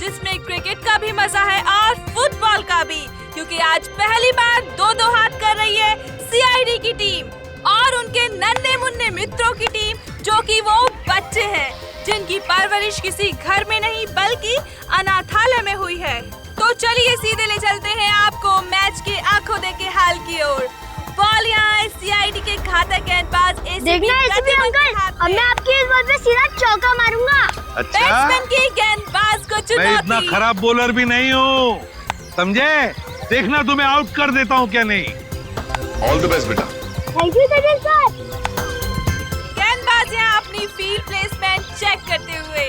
इसमें क्रिकेट का भी मजा है और फुटबॉल का भी, क्योंकि आज पहली बार दो हाथ कर रही है सीआईडी की टीम और उनके नन्हे मुन्ने मित्रों की टीम, जो कि वो बच्चे हैं जिनकी परवरिश किसी घर में नहीं बल्कि अनाथालय में हुई है। तो चलिए सीधे ले चलते हैं आपको मैच के आंखों देखे हाल की ओर। बॉल यहाँ है सीआईडी के घातक गेंदबाज देखना एसीपी अंकल, अब मैं आपकी इस बॉल पे सीधा चौका मारूंगा। अच्छा, बैट्समैन की गेंदबाज को मैं चुनौती। इतना खराब बॉलर भी नहीं हूँ, समझे? देखना तुम्हें आउट कर देता हूँ क्या नहीं। ऑल द बेस्ट बेटा। Thank you sir. गेंदबाज यहाँ अपनी फील्ड प्लेसमेंट चेक करते हुए।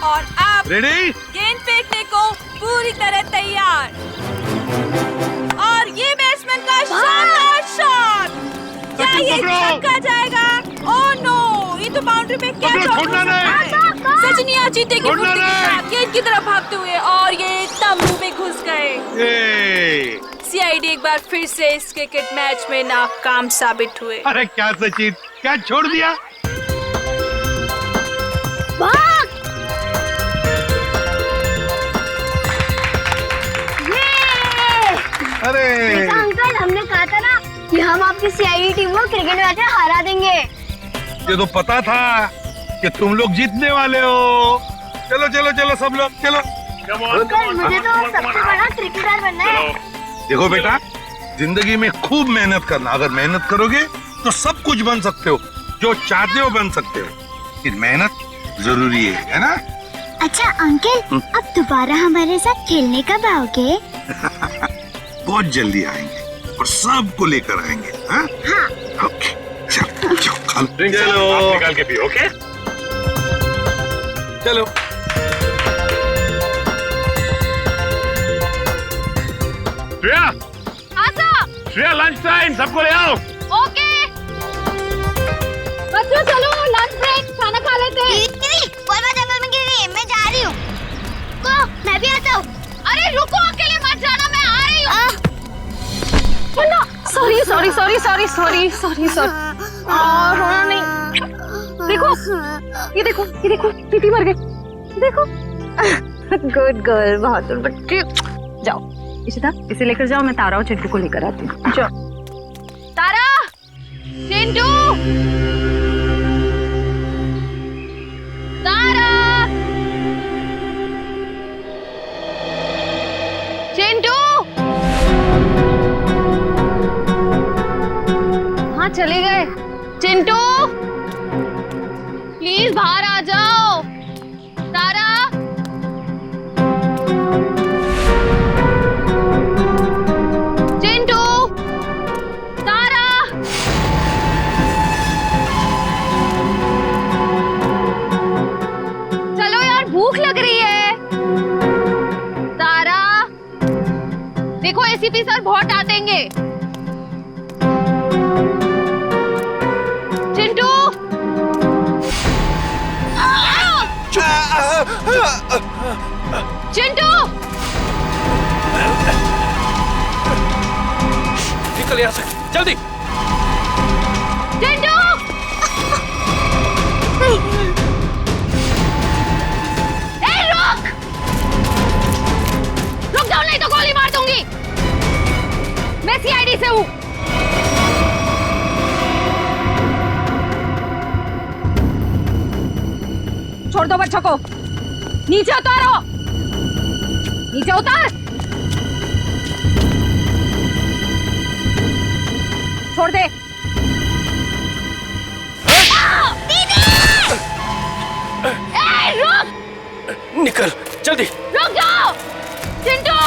और अब रेडी? गेंद फेंकने को पूरी तरह तैयार। और ये बैट्समैन का शानदार शॉट। क्या ये छक्का जाएगा? ओह नो, ये तो बाउंड्री पे कैच हो गया। सचिनिया चीते की फुर्ती के साथ गेंद की तरफ भागते हुए और ये तंबू में घुस गए। सीआईडी एक बार फिर से इस क्रिकेट मैच में नाकाम साबित हुए। अरे क्या सचिन, क्या छोड़ दिया? अरे अंकल, हमने कहा था ना कि हम आपकी सीआईडी टीम को क्रिकेट मैच में हरा देंगे। ये तो पता था कि तुम लोग जीतने वाले हो। चलो चलो चलो सब लोग चलो। अंकल, मुझे तो सबसे बड़ा क्रिकेटर बनना है। देखो बेटा, जिंदगी में खूब मेहनत करना। अगर मेहनत करोगे तो सब कुछ बन सकते हो, जो चाहते हो बन सकते हो। लेकिन मेहनत जरूरी है ना? अच्छा अंकल, अब दोबारा हमारे साथ खेलने कब आओगे? बहुत जल्दी आएंगे और सबको लेकर आएंगे। हाँ? ओके, चलो चलो आप निकाल के पियो, ओके? चलो। श्रेया, श्रेया लंच टाइम, सबको ले आओ। ओके बच्चों, चलो लंच ब्रेक, खाना खा लेते हैं। जंगल में गिर गई, मैं जा रही हूँ। मैं भी आता हूँ। अरे रुको, अकेले मत जाना, मैं आ रही हूँ। सॉरी रोना नहीं। देखो दीदी मर गई। देखो गुड गर्ल, बहादुर बच्चे। जाओ इशिता, इसे लेकर जाओ, मैं तारा और चिंटू को लेकर आती हूँ। जाओ। तारा, चिंटू, तारा, चिंटू। हाँ चले गए। चिंटू प्लीज बाहर आ जाओ। तारा, चिंटू, तारा। चलो यार, भूख लग रही है। तारा, देखो एसीपी सर बहुत डांटेंगे। चिंटू, चिंटू, निकल यहाँ से, जल्दी। चिंटू, रुक जाओ, नहीं तो गोली मार दूंगी। मैं सीआईडी से हूँ। छोड़ दो बच्चों को, नीचे उतारो, नीचे उतार। छोड़ दे। रुक, निकल, जल्दी। रुक जाओ, चिंटू।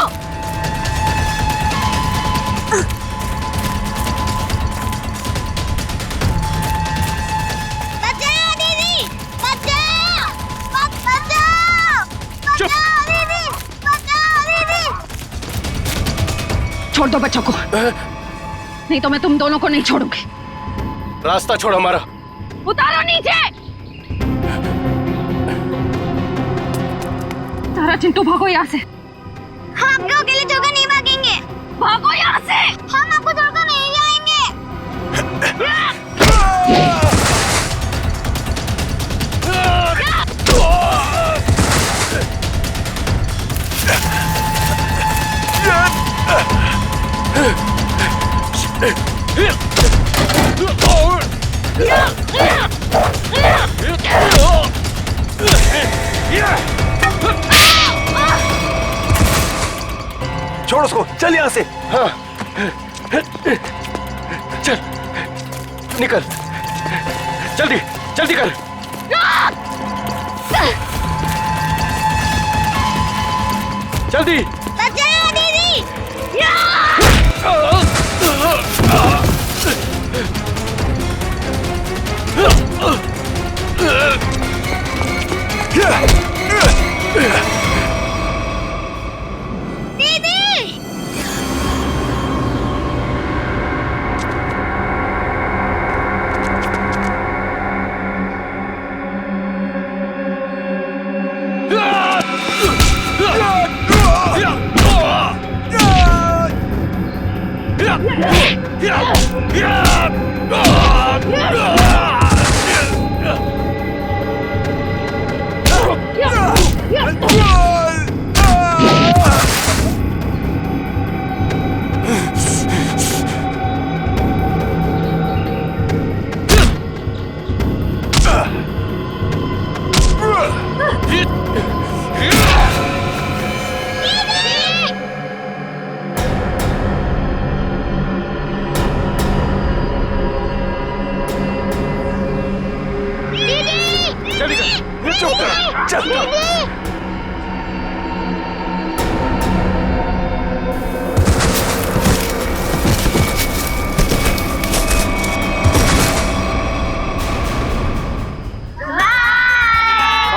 छोड़ दो बच्चों को, नहीं तो मैं तुम दोनों को नहीं छोड़ूंगी। रास्ता छोड़ हमारा। उतारो नीचे। तारा, चिंटू, भागो यहाँ से। हम आपको अकेले छोड़कर नहीं भागेंगे। भागो यहाँ से। हम आपको छोड़कर नहीं जाएंगे। छोड़ उसको, चल यहाँ से। हाँ। चल, निकल, जल्दी जल्दी कर। जल्दी। बचाओ दीदी।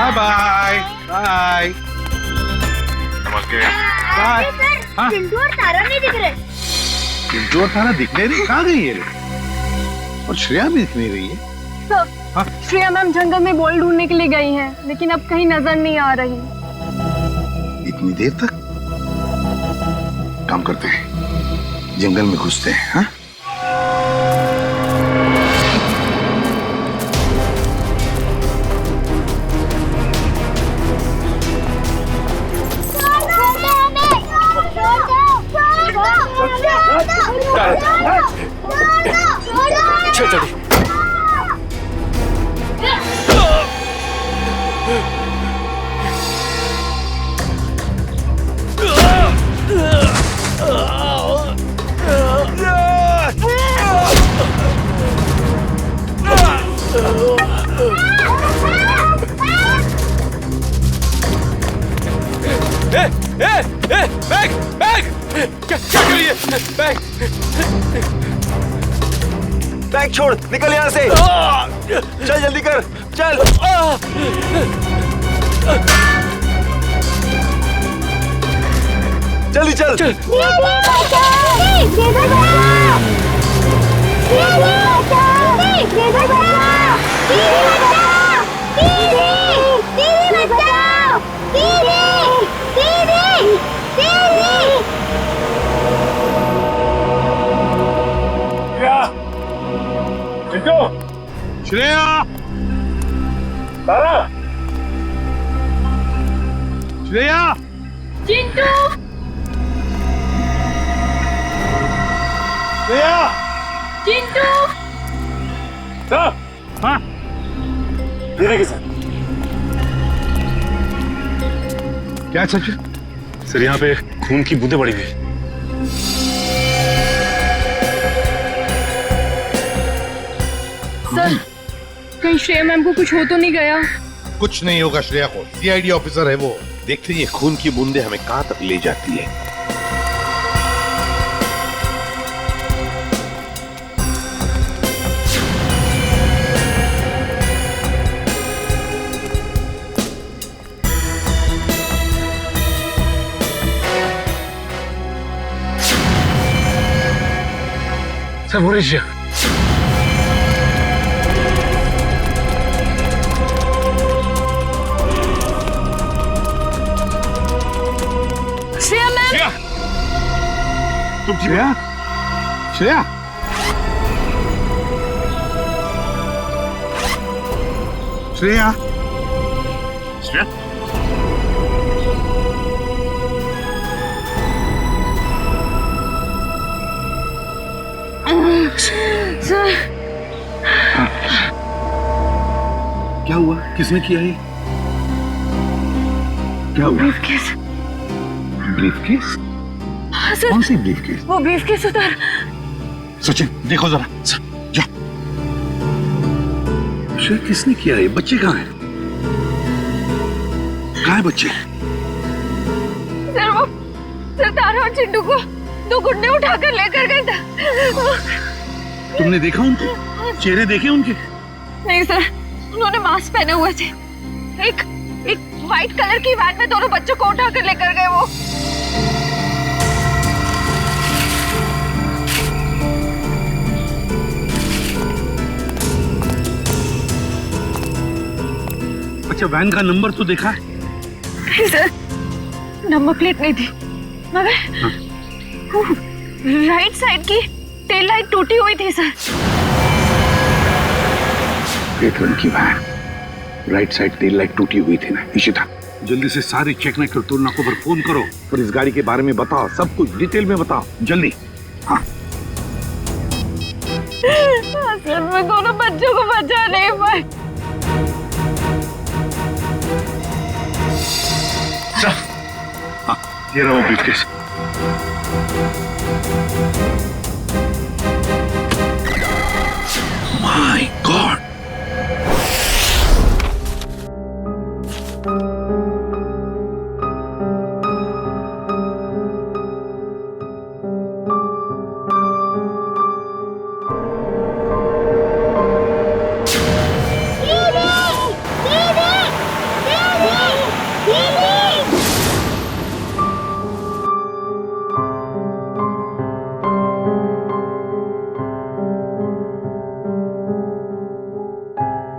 Bye bye. हाँ? चिंटू और तारा नहीं दिख रहे। चिंटू और तारा दिख नहीं रही, कहाँ गई है? और श्रेया भी दिख नहीं रही है। हाँ? श्रेया मैम जंगल में बॉल ढूंढने के लिए गई हैं, लेकिन अब कहीं नजर नहीं आ रही। इतनी देर तक? काम करते हैं, जंगल में घुसते हैं। हाँ? चल जल्दी। बैग बैग क्या करिए? बैग बैग छोड़, निकल यहाँ से। चल जल्दी कर, चल। जल्दी चल, चल। श्रेया, तारा, श्रेया, चिंटू, श्रेया, चिंटू। हाँ? दीदी के साथ। क्या सच? सर यहाँ पे खून की बूंदें पड़ी हुई। सर, कहीं श्रेया मैम को कुछ हो तो नहीं गया? कुछ नहीं होगा श्रेया को, सीआईडी ऑफिसर है वो। देखते ये खून की बूंदें हमें कहां तक ले जाती है। सब हो रही है। श्रेया मैम, तुम श्रेया, श्रेया, श्रेया, श्रेया, सर क्या हुआ? किसने किया ये? क्या हुआ? ब्रीफकेस। ब्रीफकेस? हाँ सर, कौन सी ब्रीफकेस? वो ब्रीफकेस उधर। सचिन देखो जरा, जा। श्रेया, किसने किया ये? बच्चे कहाँ हैं? कहाँ है बच्चे? सर वो सर तारा और चिंटू को दो गुंडे उठाकर लेकर गए थे। तुमने देखा उनको? चेहरे देखे उनके? नहीं सर, उन्होंने मास्क पहने हुए थे। एक व्हाइट कलर की वैन में दोनों बच्चों को उठाकर लेकर गए वो। अच्छा, वैन का नंबर तो देखा है? नहीं सर, नंबर प्लेट नहीं थी, मगर राइट साइड की टेल लाइट टूटी हुई थी सर। पेट्रोल की van, right side tail light टूटी हुई थी ना। इशिता, जल्दी से सारी चेक नाइट कंट्रोल नाकों पर फोन करो और इस गाड़ी के बारे में बताओ, सब कुछ डिटेल में बताओ, जल्दी। हाँ। सर मैं दोनों बच्चों को बचा नहीं पाई। हाँ, ये रहा वो briefcase. My God,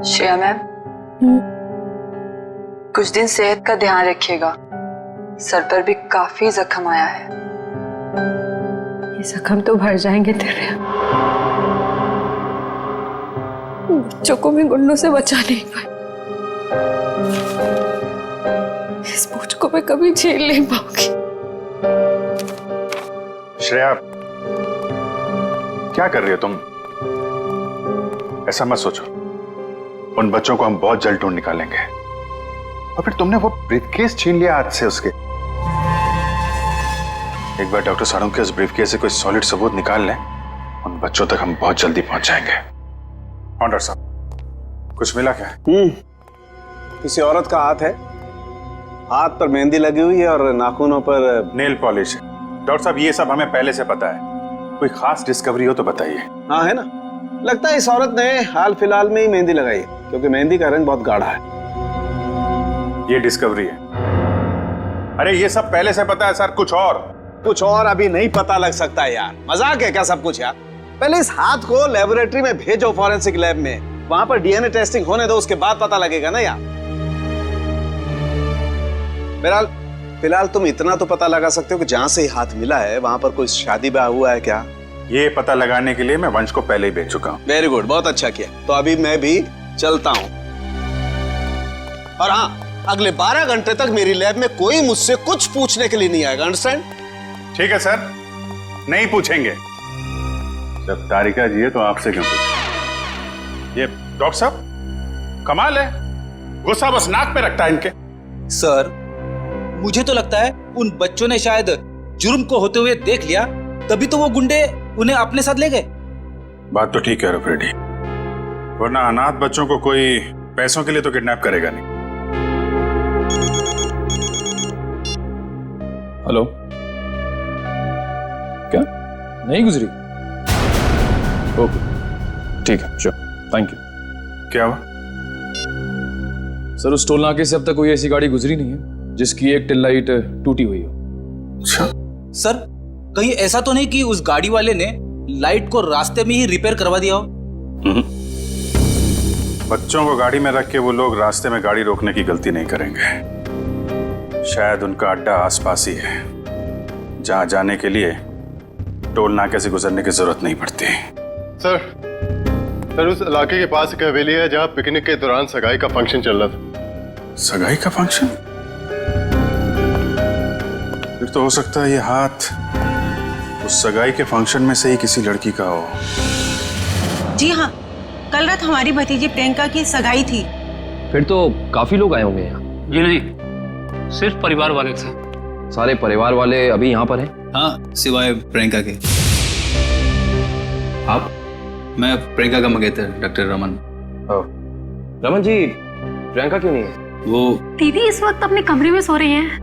Shreya ma'am, कुछ दिन सेहत का ध्यान रखिएगा। सर पर भी काफी जख्म आया है। ये जख्म तो भर जाएंगे तेरे। बच्चों को भी गुंडों से बचा नहीं पाए। इस बोझ को मैं कभी झेल नहीं पाऊंगी। श्रेया, क्या कर रही हो तुम? ऐसा मत सोचो, उन बच्चों को हम बहुत जल्द ढूंढ निकालेंगे। और फिर तुमने वो ब्रीफकेस छीन लिया हाथ से उसके। एक बार डॉक्टर साड़ू के उस ब्रीफकेस से कोई सॉलिड सबूत निकाल लें, उन बच्चों तक हम बहुत जल्दी पहुंच जाएंगे। डॉक्टर साहब, कुछ मिला क्या? किसी औरत का हाथ है, हाथ पर मेहंदी लगी हुई है और नाखूनों पर नेल पॉलिश है। डॉक्टर साहब, ये सब हमें पहले से पता है, कोई खास डिस्कवरी हो तो बताइए। हाँ है ना, लगता है इस औरत ने हाल फिलहाल में ही मेहंदी लगाई है, क्योंकि मेहंदी का रंग बहुत गाढ़ा है। ये डिस्कवरी है? अरे ये सब पहले से पता है सर, कुछ और अभी नहीं पता लग सकता है यार। मजाक है क्या सब कुछ यार? पहले इस हाथ को लेबोरेटरी में भेजो, फॉरेंसिक लैब में, वहां पर डीएनए टेस्टिंग होने दो, उसके बाद पता लगेगा ना यार। फिलहाल तुम इतना तो पता लगा सकते हो कि जहां से हाथ मिला है वहां पर कोई शादी ब्याह हुआ है क्या? ये पता लगाने के लिए मैं वंश को पहले ही भेज चुका हूँ। वेरी गुड, बहुत अच्छा किया। तो अभी मैं भी चलता हूं। और हाँ, अगले 12 घंटे तक मेरी लैब में कोई मुझसे कुछ पूछने के लिए नहीं आएगा, अंडरस्टैंड? ठीक है सर, नहीं पूछेंगे। जब तारिका जी है तो आपसे क्यों पूछें? ये डॉक्टर साहब कमाल है, गुस्सा बस नाक पे रखता है इनके। सर, मुझे तो लगता है उन बच्चों ने शायद जुर्म को होते हुए देख लिया, तभी तो वो गुंडे उन्हें अपने साथ ले गए। बात तो ठीक है रेड्डी, वरना अनाथ बच्चों को कोई पैसों के लिए तो किडनैप करेगा नहीं। हेलो, क्या नहीं गुजरी? ओके, ठीक है, श्योर, थैंक यू। क्या हुआ? सर, उस टोल नाके से अब तक कोई ऐसी गाड़ी गुजरी नहीं है जिसकी एक टेल लाइट टूटी हुई हो। अच्छा सर, कहीं ऐसा तो नहीं कि उस गाड़ी वाले ने लाइट को रास्ते में ही रिपेयर करवा दिया हो? बच्चों को गाड़ी में रख के वो लोग रास्ते में गाड़ी रोकने की गलती नहीं करेंगे। शायद उनका अड्डा आसपास ही है, जहां जाने के लिए टोल नाके से गुजरने की जरूरत नहीं पड़ती। सर, सर उस इलाके के पास एक हवेली है जहाँ पिकनिक के दौरान सगाई का फंक्शन चल रहा था। सगाई का फंक्शन? फिर तो हो सकता है ये हाथ उस सगाई के फंक्शन में से ही किसी लड़की का हो। जी हाँ, कल रात हमारी भतीजी प्रियंका की सगाई थी। फिर तो काफी लोग आए होंगे यहाँ। जी नहीं, सिर्फ परिवार वाले थे। सारे परिवार वाले अभी यहाँ पर हैं? हाँ, सिवाय प्रियंका के। आप? मैं प्रियंका का मंगेतर डॉक्टर रमन। रमन जी, प्रियंका क्यों नहीं है? वो दीदी इस वक्त अपने कमरे में सो रही हैं।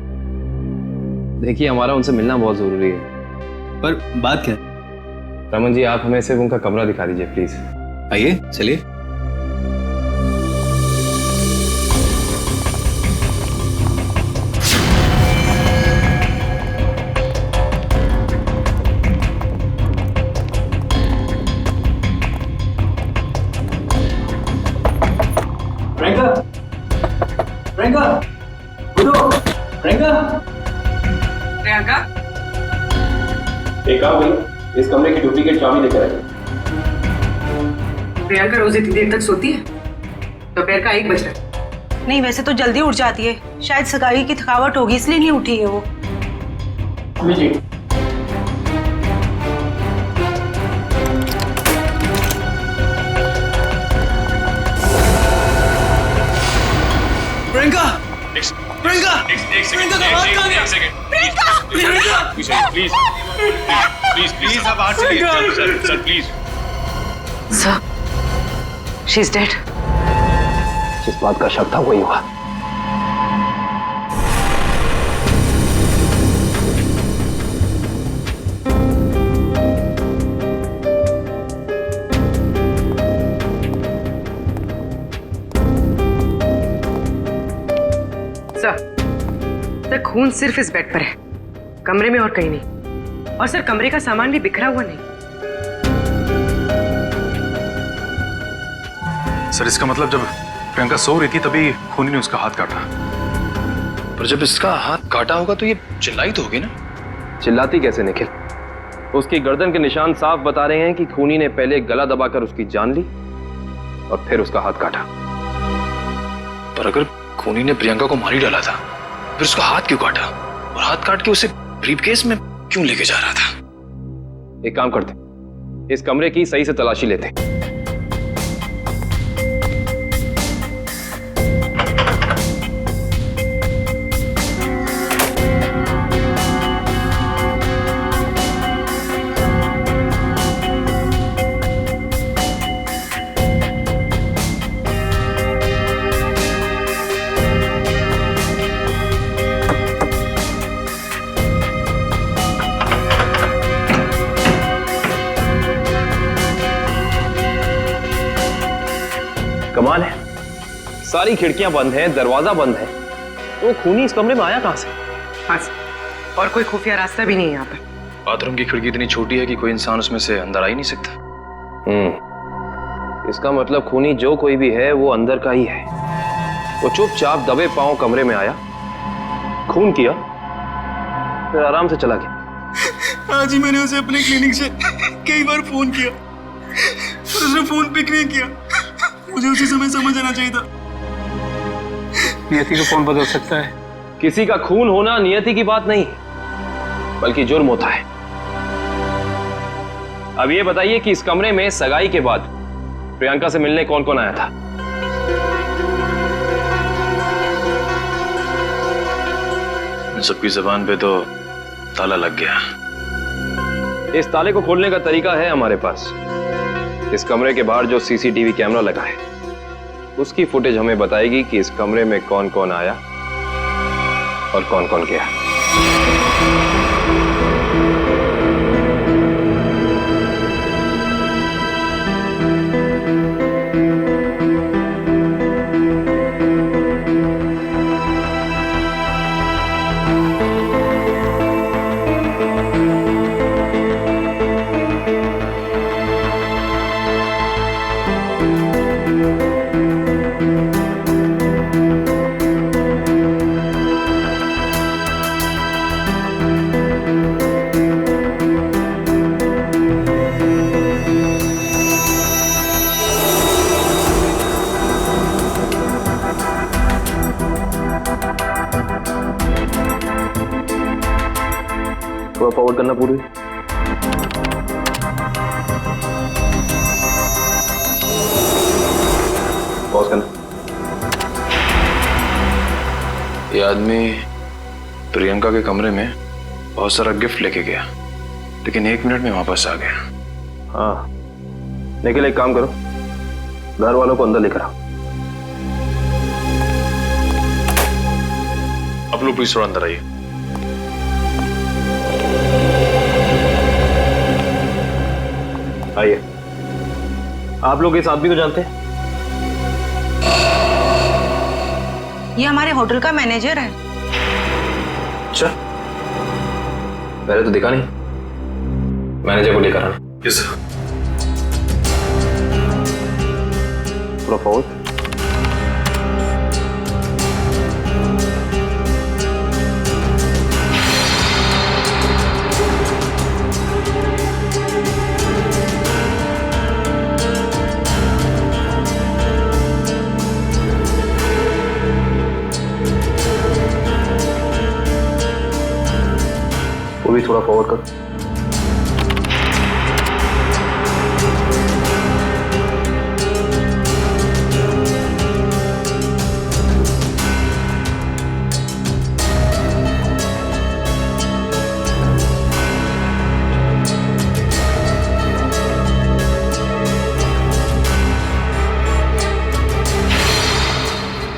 देखिए, हमारा उनसे मिलना बहुत जरूरी है। पर बात क्या? रमन जी, आप हमें सिर्फ उनका कमरा दिखा दीजिए प्लीज। आइए, चलिए। प्रियंका, प्रियंका, गुरु, प्रियंका, प्रियंका, एक काम करिए, इस कमरे की डुप्लीकेट चाबी लेकर आइए। प्रियंका रोज इतनी देर तक सोती है? दोपहर का 1 बज रहा है। नहीं, वैसे तो जल्दी उठ जाती है। शायद सगाई की थकावट होगी इसलिए नहीं उठी है वो। लीजिए। प्रियंका, प्रियंका, प्रियंका का हाथ कहाँ गया? प्रियंका, प्लीज प्लीज आप बाहर चलिए sir please. Sir, she is dead. जिस बात का शक था वही हुआ। सर, खून सिर्फ इस बेड पर है, कमरे में और कहीं नहीं। और सर, कमरे का सामान भी बिखरा हुआ नहीं। सर, इसका मतलब जब प्रियंका सो रही थी तभी खूनी ने उसका हाथ काटा। पर जब इसका हाथ काटा होगा तो ये चिल्लाई तो होगी ना? चिल्लाती कैसे निखिल? उसकी गर्दन के निशान साफ बता रहे हैं कि खूनी ने पहले गला दबाकर उसकी जान ली और फिर उसका हाथ काटा। पर अगर खूनी ने प्रियंका को मार ही डाला था, फिर उसका हाथ क्यों काटा? और हाथ काट के उसे ब्रीफकेस में क्यों लेके जा रहा था? एक काम करते, इस कमरे की सही से तलाशी लेते। कमाल है, सारी खिड़कियां बंद हैं, दरवाजा बंद है, तो खूनी इस कमरे में आया कहां से? हाँ, और कोई खुफिया रास्ता भी नहीं है यहाँ पर। बाथरूम की खिड़की इतनी छोटी है कि कोई इंसान उसमें से अंदर आ ही नहीं सकता। इसका मतलब खूनी जो कोई भी है वो अंदर का ही है। वो चुपचाप दबे पांव कमरे में आया, खून किया, फिर आराम से चला गया। आज ही मैंने उसे अपने क्लिनिक से कई बार फोन किया और उसने फोन पिक नहीं किया। मुझे उसी समय समझ आना चाहिए था। नियति को कौन बदल सकता है? किसी का खून होना नियति की बात नहीं, बल्कि जुर्म होता है। अब ये बताइए कि इस कमरे में सगाई के बाद प्रियंका से मिलने कौन कौन आया था? सबकी जबान पे तो ताला लग गया। इस ताले को खोलने का तरीका है हमारे पास। इस कमरे के बाहर जो सीसीटीवी कैमरा लगा है, उसकी फुटेज हमें बताएगी कि इस कमरे में कौन कौन आया और कौन कौन गया। थोड़ा फॉरवर्ड करना पूरी। पॉज करना। ये आदमी प्रियंका के कमरे में बहुत सारा गिफ्ट लेके गया, लेकिन 1 मिनट में वापस आ गया। हाँ, निखिल एक काम करो, घर वालों को अंदर लेकर आओ। आप लोग प्लीज थोड़ा अंदर आइए। आइए। आप लोग इस आदमी को जानते हैं? ये हमारे होटल का मैनेजर है। अच्छा, पहले तो दिखा नहीं। मैनेजर को लेकर आना। Yes sir. थोड़ा फॉरवर्ड। वो भी थोड़ा फॉरवर्ड कर।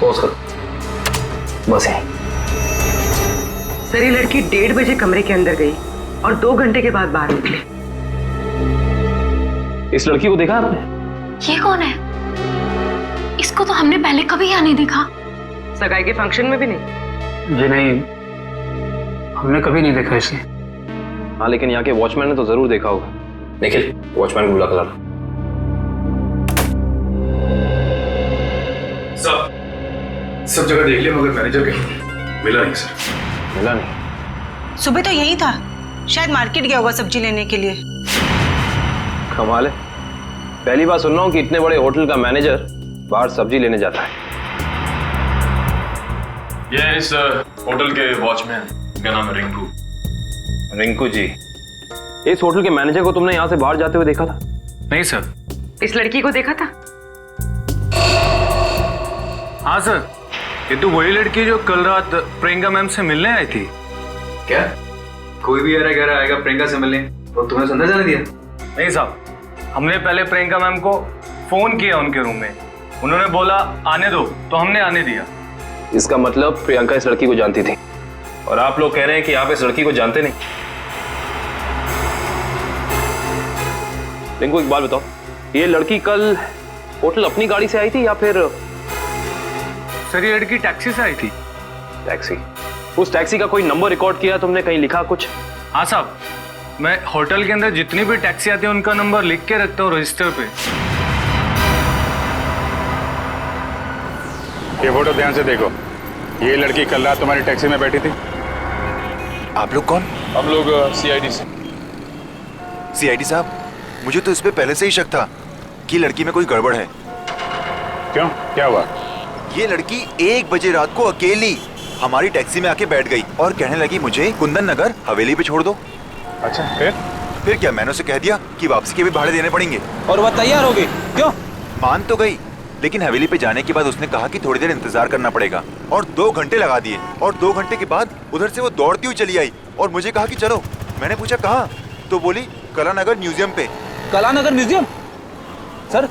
पॉज कर। बस है। सर ये लड़की 1:30 बजे कमरे के अंदर गई और 2 घंटे के बाद बाहर निकली। इस लड़की को देखा आपने? ये कौन है? इसको तो हमने पहले कभी यहाँ नहीं देखा। सगाई के फंक्शन में भी नहीं? जी नहीं, हमने कभी नहीं देखा इसे। हाँ, लेकिन यहाँ के वॉचमैन ने तो जरूर देखा होगा। निखिल, वॉचमैन को बुला कर लाना। सब जगह देख लिया मगर मैनेजर कहीं मिला नहीं सर। मिला नहीं? सुबह तो यही था, शायद मार्केट गया होगा सब्जी लेने के लिए। कमाल है, पहली बार सुन रहा हूँ कि इतने बड़े होटल का मैनेजर बाहर सब्जी लेने जाता है। ये इस होटल के वॉचमैन का नाम है रिंकू। रिंकू जी, इस होटल के मैनेजर को तुमने यहाँ से बाहर जाते हुए देखा था? नहीं सर। इस लड़की को देखा था? हाँ सर, ये तो वही लड़की जो कल रात प्रियंका मैम से मिलने आई थी। क्या कोई भी यार घर आएगा प्रियंका से मिलने और तुमने अंदर जाने दिया? नहीं साहब, हमने पहले प्रियंका मैम को फोन किया उनके रूम में, उन्होंने बोला आने दो, तो हमने आने दिया। इसका मतलब प्रियंका इस लड़की को जानती थी, और आप लोग कह रहे हैं कि आप इस लड़की को जानते नहीं। रिंकू एक बात बताओ, ये लड़की कल होटल अपनी गाड़ी से आई थी या फिर? सर ये लड़की टैक्सी से आई थी। टैक्सी? उस टैक्सी का कोई नंबर रिकॉर्ड किया तुमने, कहीं लिखा कुछ? हाँ साहब, मैं होटल के अंदर जितनी भी टैक्सी आती है उनका नंबर लिख के रखता हूँ रजिस्टर पे। ये फोटो ध्यान से देखो, ये लड़की कल रात तुम्हारी टैक्सी में बैठी थी। आप लोग कौन? हम लोग सीआईडी से। सीआईडी साहब, मुझे तो इस पे पहले से ही शक था कि लड़की में कोई गड़बड़ है। क्यों, क्या हुआ? ये लड़की 1 बजे रात को अकेली हमारी टैक्सी में आके बैठ गई और कहने लगी मुझे कुंदन नगर हवेली पे छोड़ दो। अच्छा, फिर क्या मैंने उसे कह दिया कि वापसी के भी भाड़े देने पड़ेंगे, और वह तैयार हो गई। क्यों? मान तो गई, लेकिन हवेली पे जाने के बाद उसने कहा कि थोड़ी देर इंतजार करना पड़ेगा, और 2 घंटे लगा दिए। और 2 घंटे के बाद उधर से वो दौड़ती हुई चली आई और मुझे कहा कि चलो। मैंने पूछा कहाँ, तो बोली कलानगर म्यूजियम पे। कलानगर म्यूजियम? सर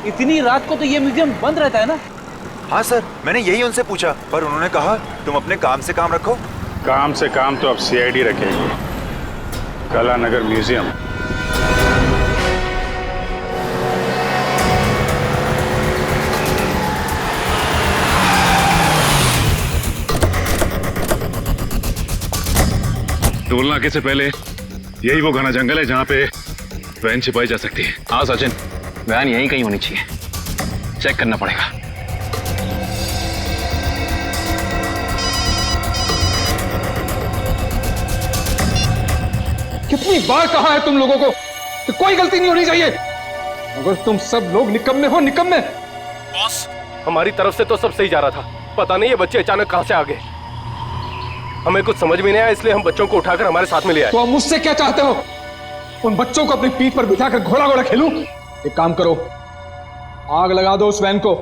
इतनी रात को तो ये म्यूजियम बंद रहता है ना? हाँ सर, मैंने यही उनसे पूछा, पर उन्होंने कहा तुम अपने काम से काम रखो। काम से काम तो अब सीआईडी रखेगी। कलानगर म्यूजियम? टोल नाके से पहले यही वो घना जंगल है जहाँ पे वैन छिपाई जा सकती है। हाँ सचिन, वैन यहीं कहीं होनी चाहिए, चेक करना पड़ेगा। कितनी बार कहा है तुम लोगों को कि कोई गलती नहीं होनी चाहिए, मगर तुम सब लोग निकम्मे हो, निकम्मे। बॉस, हमारी तरफ से तो सब सही जा रहा था, पता नहीं ये बच्चे अचानक कहां से आ गए। हमें कुछ समझ में नहीं आया, इसलिए हम बच्चों को उठाकर हमारे साथ में ले आए। तो आप मुझसे क्या चाहते हो? उन बच्चों को अपनी पीठ पर बिठाकर घोड़ा घोड़ा खेलूं? एक काम करो, आग लगा दो उस वैन को।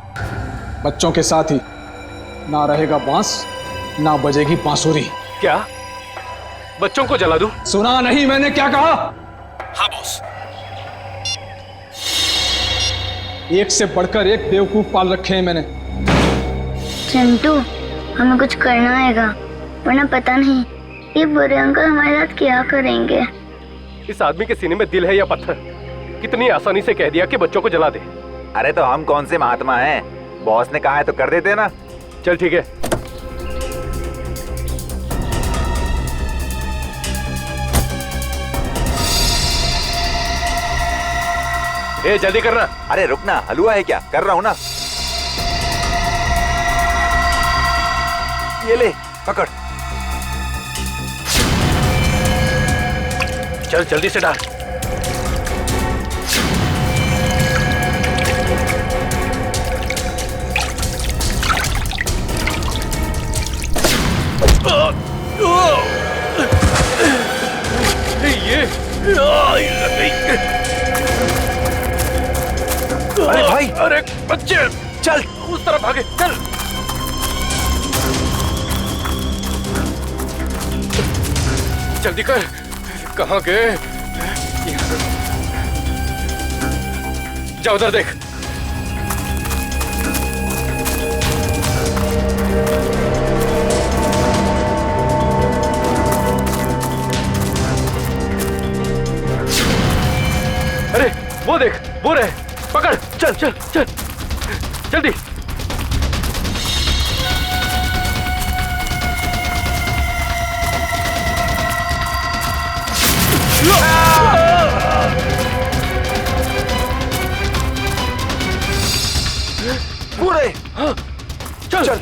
बच्चों के साथ ही ना रहेगा बांस, ना बजेगी बांसुरी। क्या बच्चों को जला दूं? सुना नहीं मैंने क्या कहा? हाँ बॉस। एक से बढ़कर एक बेवकूफ पाल रखे हैं मैंने। चिंटू, हमें कुछ करना आएगा, वरना पता नहीं ये बुरे अंकल हमारे साथ क्या करेंगे। इस आदमी के सीने में दिल है या पत्थर? कितनी आसानी से कह दिया कि बच्चों को जला दे। अरे तो हम कौन से महात्मा हैं? बॉस ने कहा है तो कर देते ना। चल ठीक है। ए जल्दी करना। अरे रुकना, हलवा है क्या? कर रहा हूँ ना। ये ले पकड़। चल जल्दी से डाल। अरे भाई, अरे बच्चे चल उस तरफ भागे, चल। जल्दी कर, कहाँ गए? जा उधर देख। अरे वो देख, वो रहे, पकड़। चल चल चल जल्दी। पूरे हाँ, चल चल।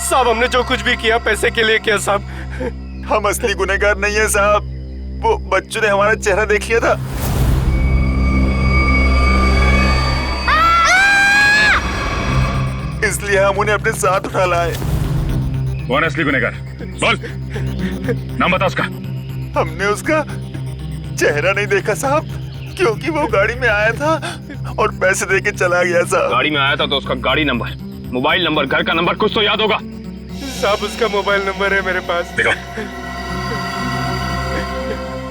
साहब हमने जो कुछ भी किया पैसे के लिए किया साहब। हम असली गुनहगार नहीं है साहब। वो बच्चों ने हमारा चेहरा देख लिया था। इसलिए हम उन्हें अपने साथ उठा लाए। कौन है असली गुनहगार? बोल, नाम बता उसका। हमने उसका चेहरा नहीं देखा साहब, क्योंकि वो गाड़ी में आया था और पैसे देके चला गया साहब। गाड़ी में आया था तो उसका गाड़ी नंबर, मोबाइल नंबर, घर का नंबर कुछ तो याद होगा। साहब उसका मोबाइल नंबर है मेरे पास। देखो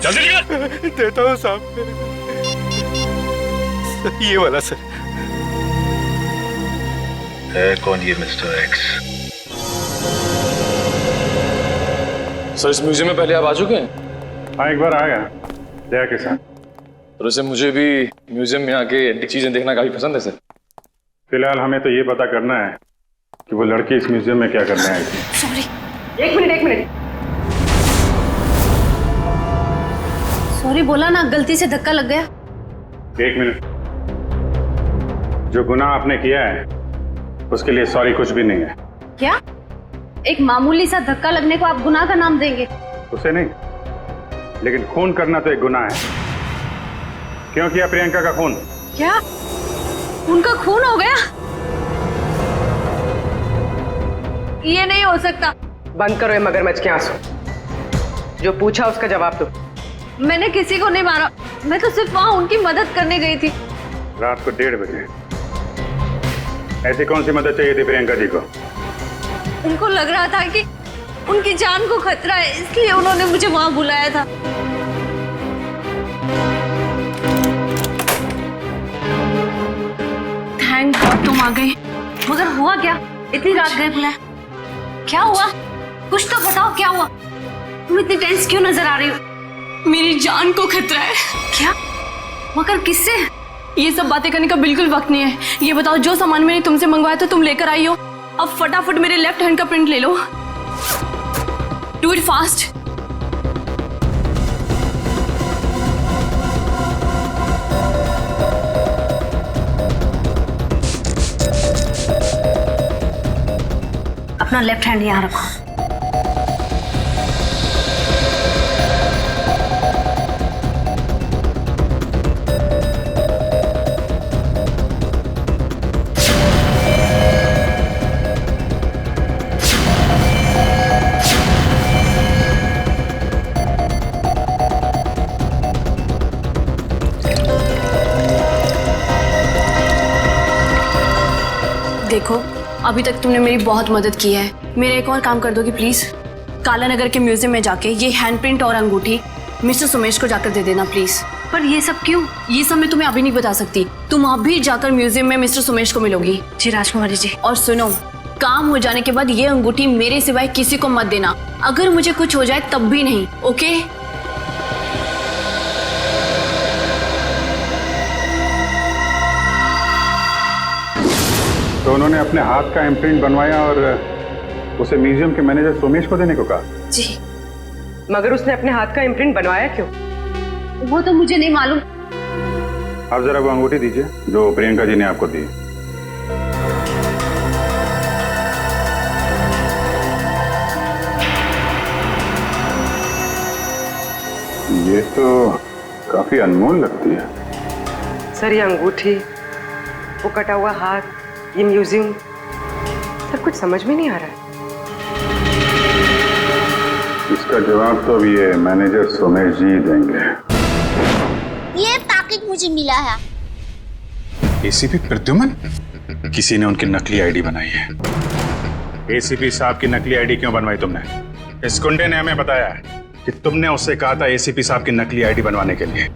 जल्दी निकल। देता हूँ साहब, ये वाला सर। है कौन ये मिस्टर एक्स? सर इस म्यूजियम में पहले आप आ चुके हैं? हाँ एक बार आ गया दया के साथ। तो वैसे मुझे भी म्यूजियम में आके एंटीक चीजें देखना काफी पसंद है सर। फिलहाल हमें तो ये पता करना है कि वो लड़की इस म्यूजियम में क्या करने आई थी। सॉरी, एक मिनट। सॉरी बोला ना, गलती से धक्का लग गया। एक मिनट। जो गुनाह आपने किया है उसके लिए सॉरी कुछ भी नहीं है। क्या? एक मामूली सा धक्का लगने को आप गुनाह का नाम देंगे? उसे नहीं, लेकिन खून करना तो एक गुनाह है। क्यों किया प्रियंका का खून? क्या उनका खून हो गया? ये नहीं हो सकता। बंद करो ये मगरमच्छ के आंसू। जो पूछा उसका जवाब दो। मैंने किसी को नहीं मारा, मैं तो सिर्फ वहां उनकी मदद करने गई थी। रात को 1:30 बजे ऐसी कौन सी मदद चाहिए थी प्रियंका जी को? उनको लग रहा था कि उनकी जान को खतरा है, इसलिए उन्होंने मुझे वहां बुलाया था। थैंक गॉड तुम आ गए। मगर हुआ क्या? इतनी रात गए बुलाया, क्या हुआ? कुछ तो बताओ, क्या हुआ? तुम इतनी टेंस क्यों नजर आ रही हो? मेरी जान को खतरा है। क्या? मगर किससे? ये सब बातें करने का बिल्कुल वक्त नहीं है। ये बताओ, जो सामान मैंने तुमसे मंगवाया था तुम लेकर आई हो, अब फटाफट मेरे लेफ्ट हैंड का प्रिंट ले लो। Do it fast. अपना लेफ्ट हैंड यहाँ रखो। देखो, अभी तक तुमने मेरी बहुत मदद की है। मेरा एक और काम कर दोगी प्लीज? काला नगर के म्यूजियम में जाके ये हैंडप्रिंट और अंगूठी मिस्टर सुमेश को जाकर दे देना प्लीज। पर ये सब क्यों? ये सब मैं तुम्हें अभी नहीं बता सकती। तुम अभी जाकर म्यूजियम में मिस्टर सुमेश को मिलोगी। जी राजकुमारी जी। और सुनो, काम हो जाने के बाद ये अंगूठी मेरे सिवाय किसी को मत देना। अगर मुझे कुछ हो जाए तब भी नहीं, ओके? तो उन्होंने अपने हाथ का इम्प्रिंट बनवाया और उसे म्यूजियम के मैनेजर सोमेश को देने को कहा। जी। मगर उसने अपने हाथ का इम्प्रिंट बनवाया क्यों? वो तो मुझे नहीं मालूम। आप जरा वो अंगूठी दीजिए जो प्रियंका जी ने आपको दी। ये तो काफी अनमोल लगती है। सर, ये अंगूठी, वो कटा हुआ हाथ, ये म्यूजियम, सब कुछ समझ में नहीं आ रहा है। इसका जवाब तो ये मैनेजर सोमेश जी देंगे। ये पैकेट मुझे मिला है। एसीपी प्रद्युमन? किसी ने उनकी नकली आईडी बनाई है। एसीपी साहब की नकली आईडी क्यों बनवाई तुमने? इस गुंडे ने हमें बताया कि तुमने उससे कहा था एसीपी साहब की नकली आईडी बनवाने के लिए।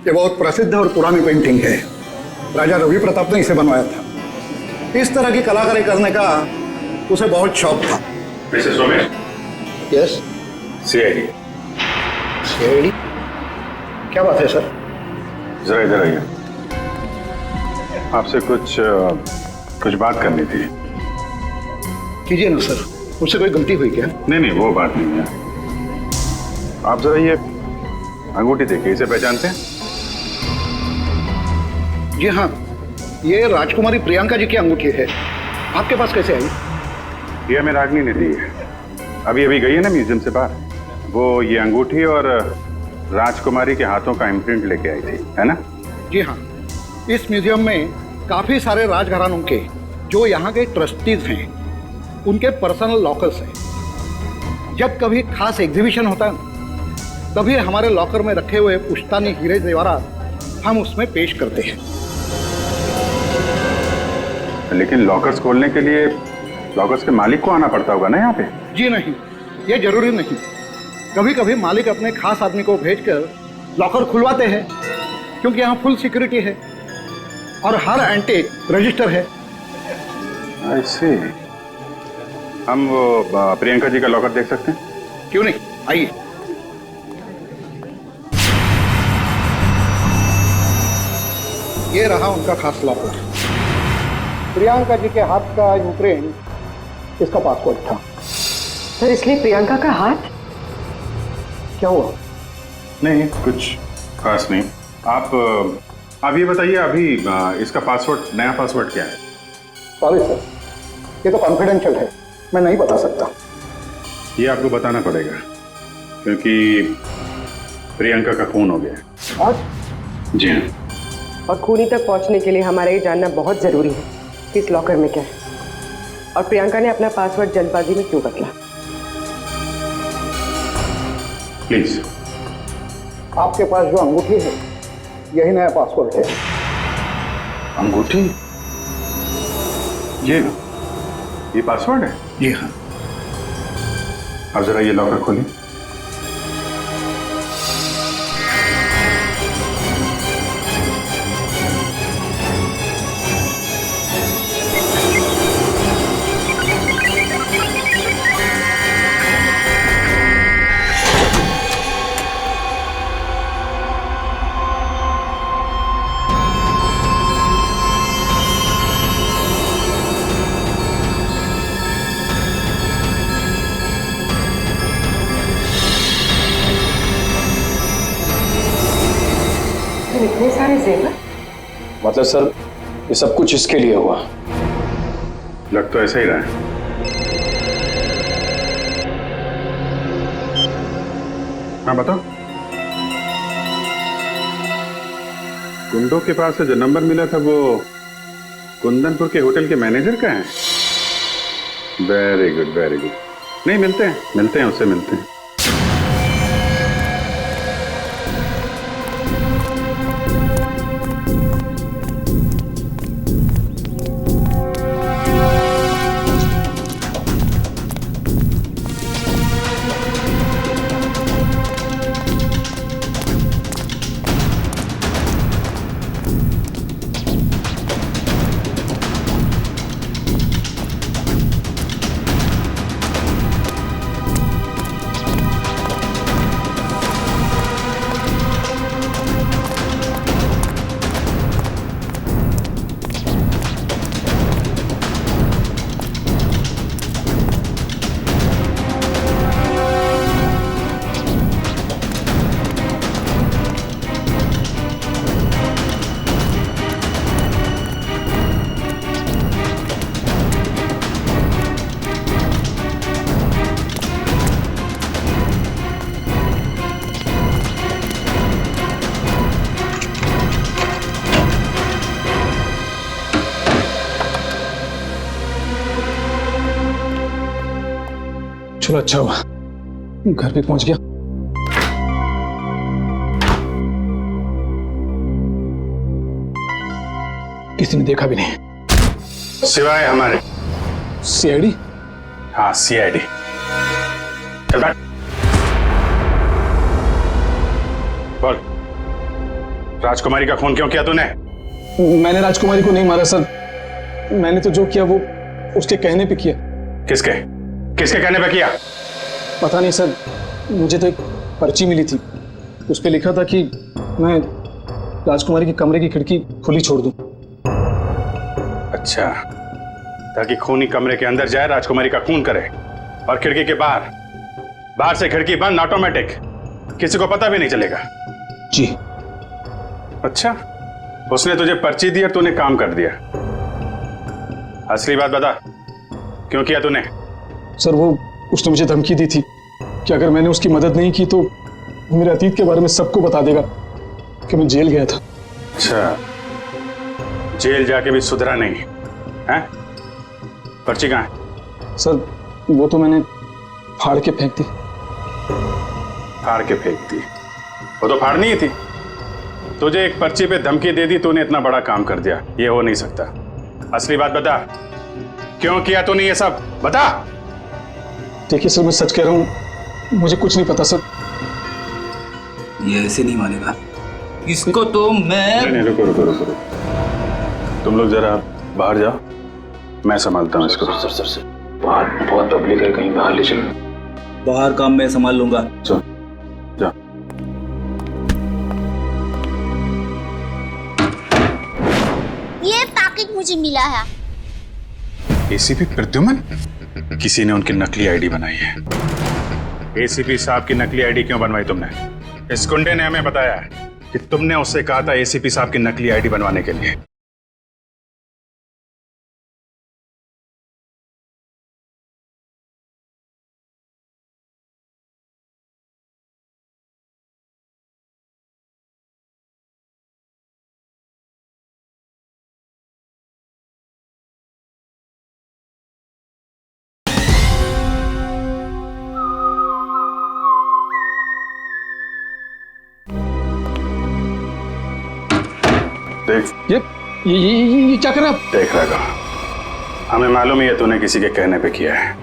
ये बहुत प्रसिद्ध और पुरानी पेंटिंग है। राजा रवि प्रताप ने इसे बनवाया था। इस तरह की कलाकारी करने का उसे बहुत शौक था। Mister Somesh? Yes. CID. CID? क्या बात है सर? जरा इधर आइए। आपसे कुछ बात करनी थी। कीजिए ना सर, मुझसे कोई गलती हुई क्या? नहीं, वो बात नहीं है। आप जरा ये अंगूठी देखिए, इसे पहचानते हैं? जी हाँ, ये राजकुमारी प्रियंका जी की अंगूठी है। आपके पास कैसे आई? ये हमें रागनी ने दी है। अभी गई है ना म्यूजियम से बाहर, वो ये अंगूठी और राजकुमारी के हाथों का इम्प्रिंट लेके आई थी, है ना? जी हाँ, इस म्यूजियम में काफी सारे राजघरानों के जो यहाँ के ट्रस्टीज हैं, उनके पर्सनल लॉकर्स हैं। जब कभी खास एग्जीबिशन होता है तभी हमारे लॉकर में रखे हुए पुश्तैनी हीरे जेवरात हम उसमें पेश करते हैं। लेकिन लॉकर्स खोलने के लिए लॉकर्स के मालिक को आना पड़ता होगा ना यहाँ पे? जी नहीं, ये जरूरी नहीं। कभी कभी मालिक अपने खास आदमी को भेजकर लॉकर खुलवाते हैं, क्योंकि यहाँ फुल सिक्योरिटी है और हर एंटीक रजिस्टर है। I see। हम वो प्रियंका जी का लॉकर देख सकते हैं? क्यों नहीं, आइए। ये रहा उनका खास लॉकर। प्रियंका जी के हाथ का इम्प्रिंट इसका पासपोर्ट था। सर, इसलिए प्रियंका का हाथ? क्या हुआ? नहीं, कुछ खास नहीं। आप ये बताइए, अभी इसका पासवर्ड, नया पासवर्ड क्या है? सॉरी सर, ये तो कॉन्फिडेंशियल है, मैं नहीं बता सकता। ये आपको बताना पड़ेगा क्योंकि प्रियंका का खून हो गया। आज? जी हाँ। और खूनी तक पहुंचने के लिए हमारा ये जानना बहुत जरूरी है कि इस लॉकर में क्या है और प्रियंका ने अपना पासवर्ड जल्दबाजी में क्यों बदला। प्लीज। आपके पास जो अंगूठी है, यही नया पासवर्ड है। अंगूठी? ये पासवर्ड है? जी हाँ। अब जरा ये लॉकर खोलिए। मतलब सर ये सब कुछ इसके लिए हुआ। लग तो ऐसा ही रहा है। हाँ बताओ। गुंडों के पास से जो नंबर मिला था वो कुंदनपुर के होटल के मैनेजर का है। Very good very good. नहीं मिलते हैं उससे मिलते हैं। चलो अच्छा हुआ घर पे पहुंच गया। किसी ने देखा भी नहीं सिवाय हमारे सीआईडी। हाँ सीआईडी। चल बैठ। बोल राजकुमारी का खून क्यों किया तूने? मैंने राजकुमारी को नहीं मारा सर। मैंने तो जो किया वो उसके कहने पे किया। किसके कहने पे किया? पता नहीं सर, मुझे तो एक पर्ची मिली थी, उस पे लिखा था कि मैं राजकुमारी के कमरे की खिड़की खुली छोड़ दूं। अच्छा, ताकि खूनी कमरे के अंदर जाए, राजकुमारी का खून करे और खिड़की के बाहर से खिड़की बंद ऑटोमेटिक, किसी को पता भी नहीं चलेगा। जी। अच्छा, उसने तुझे पर्ची दी और तूने काम कर दिया। असली बात बता, क्यों किया तूने? सर वो उसने मुझे धमकी दी थी कि अगर मैंने उसकी मदद नहीं की तो मेरे अतीत के बारे में सबको बता देगा कि मैं जेल गया था। अच्छा, जेल जाके भी सुधरा नहीं है? पर्ची कहाँ है? सर वो तो मैंने फाड़ के फेंक दी। फाड़ के फेंक दी? वो तो फाड़नी ही थी। तुझे एक पर्ची पे धमकी दे दी, तूने इतना बड़ा काम कर दिया। ये हो नहीं सकता। असली बात बता, क्यों किया तूने ये सब? बता। देखिए सर, मैं सच कह रहा हूँ, मुझे कुछ नहीं पता सर। ये ऐसे नहीं मानेगा इसको तो मैं। नहीं, रुको। तुम लोग जरा बाहर जाओ, मैं संभालता हूँ इसको। सर बाहर बहुत पब्लिक है, कहीं बाहर ले चलो। बाहर काम मैं संभाल लूंगा। चल जा। ये पैकेट मुझे मिला है। एसीपी प्रद्युमन? किसी ने उनकी नकली आईडी बनाई है। एसीपी साहब की नकली आईडी क्यों बनवाई तुमने? इस गुंडे ने हमें बताया कि तुमने उससे कहा था एसीपी साहब की नकली आईडी बनवाने के लिए। देख ये क्या कर रहा है? देख रहा है, हमें मालूम ही है तूने किसी के कहने पे किया है,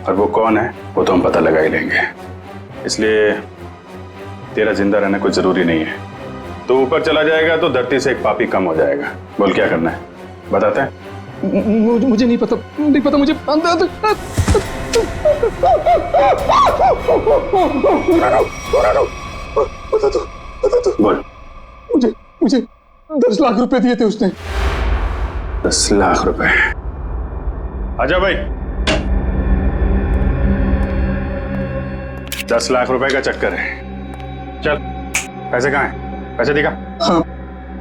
और वो कौन है वो तो हम पता लगा ही लेंगे। इसलिए तेरा जिंदा रहना कुछ जरूरी नहीं है। तो ऊपर चला जाएगा तो धरती से एक पापी कम हो जाएगा। बोल क्या करना है, बताते हैं? मुझे नहीं पता मुझे। बता दो। बोल। मुझे 10 लाख रुपए दिए थे उसने। 10 लाख रुपए? आजा भाई। 10 लाख रुपए का चक्कर है। चल, पैसे कहाँ हैं? पैसे दिखा। हाँ,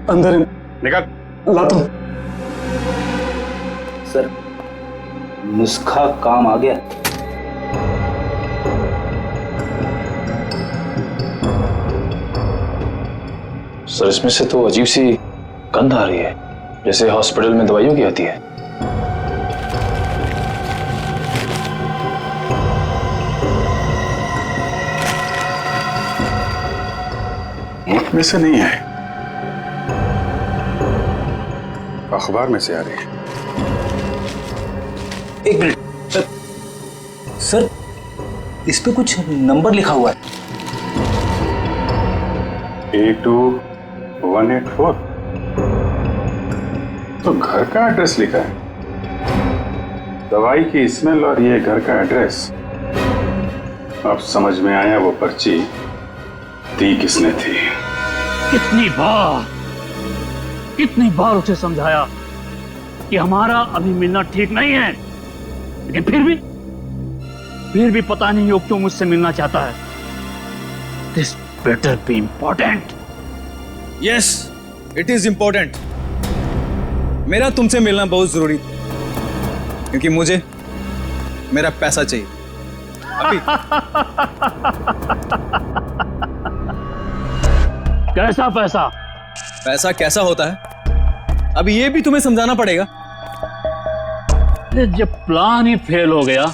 अंदर है। निकल। लाता हूं। सर, नुस्खा काम आ गया। सर इसमें से तो अजीब सी गंध आ रही है, जैसे हॉस्पिटल में दवाइयों की आती है। मुल्क में से नहीं है, अखबार में से आ रही है। एक मिनट सर, सर इस पे कुछ नंबर लिखा हुआ है। 82184 तो घर का एड्रेस लिखा है। दवाई की स्मेल और ये घर का एड्रेस। अब समझ में आया वो पर्ची दी किसने थी। कितनी बार उसे समझाया कि हमारा अभी मिलना ठीक नहीं है, लेकिन फिर भी पता नहीं वो क्यों मुझसे मिलना चाहता है। This better be important. Yes, it is important. मेरा तुमसे मिलना बहुत जरूरी, क्योंकि मुझे मेरा पैसा चाहिए अभी। कैसा पैसा? पैसा कैसा होता है अभी ये भी तुम्हें समझाना पड़ेगा। जब प्लान ही फेल हो गया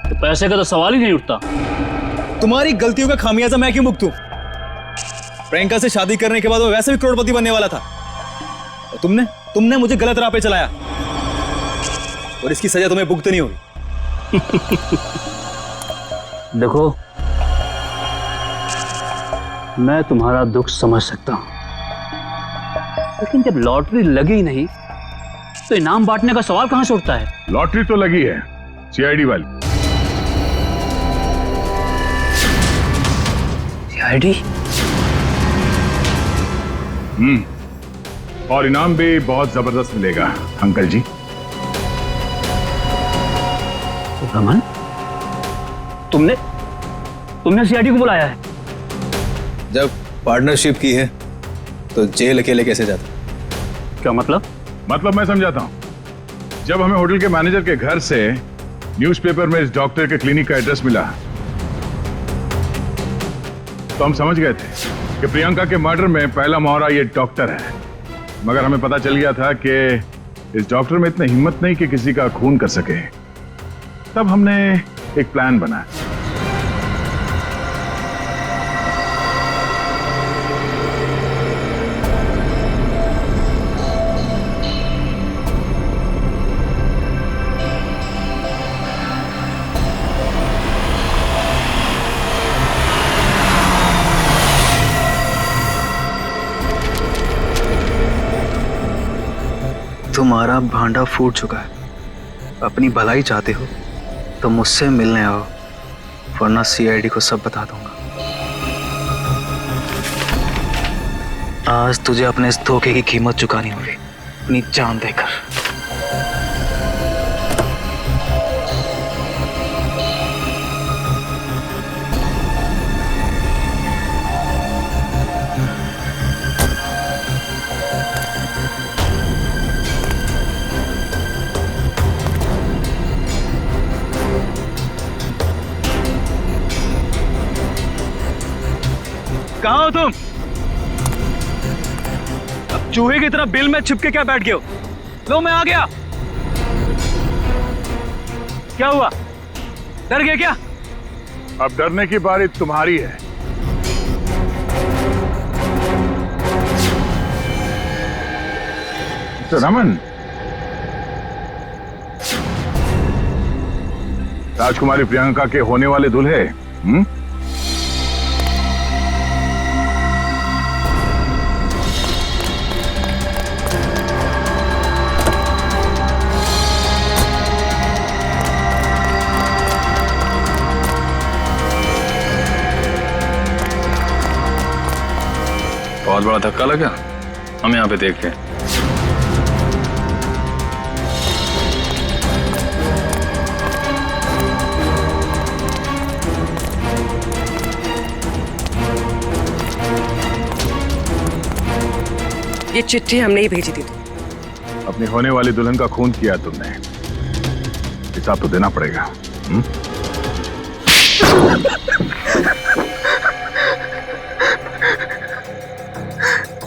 तो पैसे का तो सवाल ही नहीं उठता। तुम्हारी गलतियों का खामियाजा मैं क्यों भुगतूं? प्रियंका से शादी करने के बाद वो वैसे भी करोड़पति बनने वाला था, और तुमने मुझे गलत राह पे चलाया, और इसकी सजा तुम्हें भुगतनी होगी। देखो, मैं तुम्हारा दुख समझ सकता हूं, लेकिन जब लॉटरी लगी नहीं तो इनाम बांटने का सवाल कहां से उठता है? लॉटरी तो लगी है, सीआईडी वाली। सीआईडी? और इनाम भी बहुत जबरदस्त मिलेगा अंकल जी। रमन, तुमने सीआईडी को बुलाया है? जब पार्टनरशिप की है तो जेल अकेले कैसे जाता? क्या मतलब? मतलब मैं समझाता हूं। जब हमें होटल के मैनेजर के घर से न्यूज़पेपर में इस डॉक्टर के क्लिनिक का एड्रेस मिला तो हम समझ गए थे कि प्रियंका के मर्डर में पहला मोहरा ये डॉक्टर है। मगर हमें पता चल गया था कि इस डॉक्टर में इतनी हिम्मत नहीं कि किसी का खून कर सके। तब हमने एक प्लान बनाया। तुम्हारा भांडा फूट चुका है। अपनी भलाई चाहते हो तो मुझसे मिलने आओ, वरना सीआईडी को सब बता दूंगा। आज तुझे अपने इस धोखे की कीमत चुकानी होगी, अपनी जान देकर। कहाँ हो तुम? अब चूहे की तरह बिल में छिपके क्या बैठ गए हो? लो, मैं आ गया। क्या हुआ? डर गए क्या? अब डरने की बारी तुम्हारी है। तो रमन, राजकुमारी प्रियंका के होने वाले दूल्हे बहुत बड़ा धक्का लगा। हम यहाँ पे देख के ये चिट्ठी हमने ही भेजी थी। अपनी होने वाली दुल्हन का खून किया तुमने, हिसाब तो देना पड़ेगा।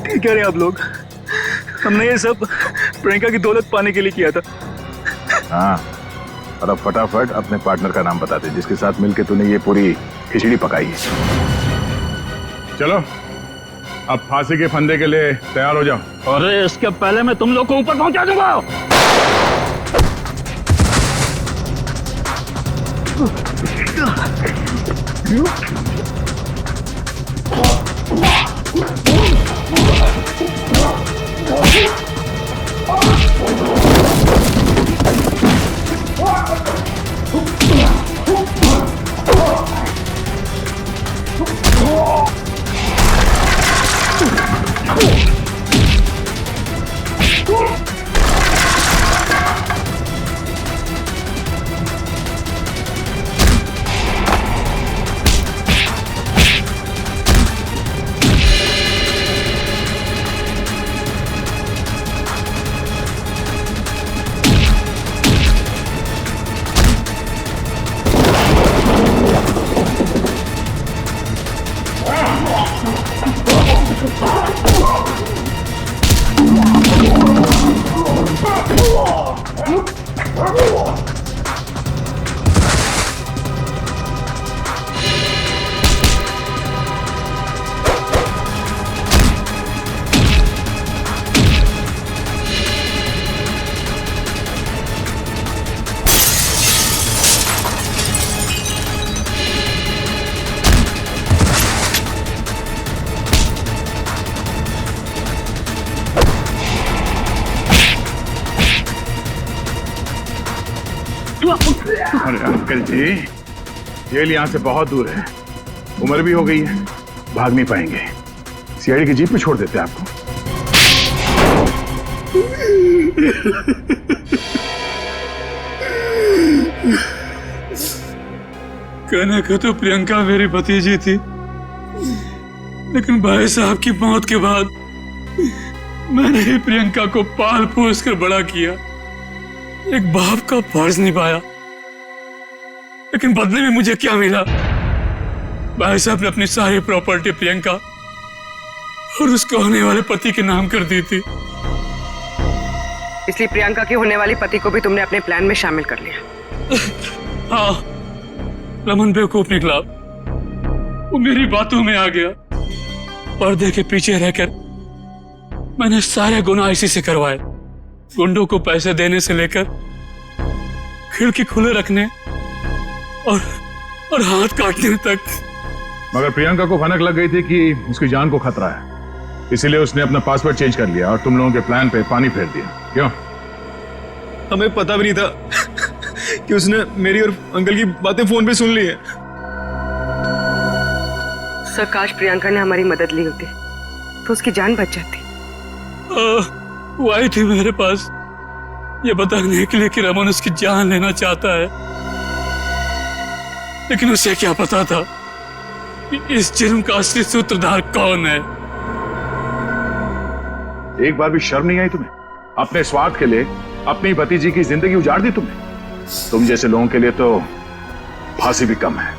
ठीक कह रहे हैं आप लोग, हमने ये सब प्रियंका की दौलत पाने के लिए किया था। हाँ, और अब फटाफट अपने पार्टनर का नाम बता दे जिसके साथ मिलके तूने ये पूरी खिचड़ी पकाई है। चलो अब फांसी के फंदे के लिए तैयार हो जाओ। अरे इसके पहले मैं तुम लोग को ऊपर पहुंचा दूंगा। अरे अंकल जी, जेल यहाँ से बहुत दूर है, उम्र भी हो गई है, भाग नहीं पाएंगे। सीआईडी की जीप में छोड़ देते हैं आपको। कहने को तो प्रियंका मेरी भतीजी थी, लेकिन भाई साहब की मौत के बाद मैंने ही प्रियंका को पाल पोस कर बड़ा किया, एक बाप का फर्ज निभाया। लेकिन बदले में मुझे क्या मिला? भाई साहब ने अपनी सारी प्रॉपर्टी प्रियंका और उसके होने वाले पति के नाम कर दी थी। इसलिए प्रियंका के होने वाली पति को भी तुमने अपने प्लान में शामिल कर लिया। हाँ, रमन बेवकूफ निकला, वो मेरी बातों में आ गया। पर्दे के पीछे रहकर मैंने सारे गुनाह इसी से करवाए, गुंडों को पैसे देने से लेकर खिड़की खुले रखने और हाथ काटने तक। मगर प्रियंका को भनक लग गई थी कि उसकी जान को खतरा है, इसीलिए उसने अपना पासवर्ड चेंज कर लिया और तुम लोगों के प्लान पे पानी फेर दिया। क्यों? हमें पता भी नहीं था कि उसने मेरी और अंकल की बातें फोन पे सुन ली है। सर, काश प्रियंका ने हमारी मदद ली होती तो उसकी जान बच जाती। वो आई थी मेरे पास ये बताने के लिए कि रमन उसकी जान लेना चाहता है, लेकिन उसे क्या पता था कि इस जुर्म का असली सूत्रधार कौन है। एक बार भी शर्म नहीं आई तुम्हें? अपने स्वार्थ के लिए अपनी भतीजी की जिंदगी उजाड़ दी तुमने। तुम जैसे लोगों के लिए तो फांसी भी कम है।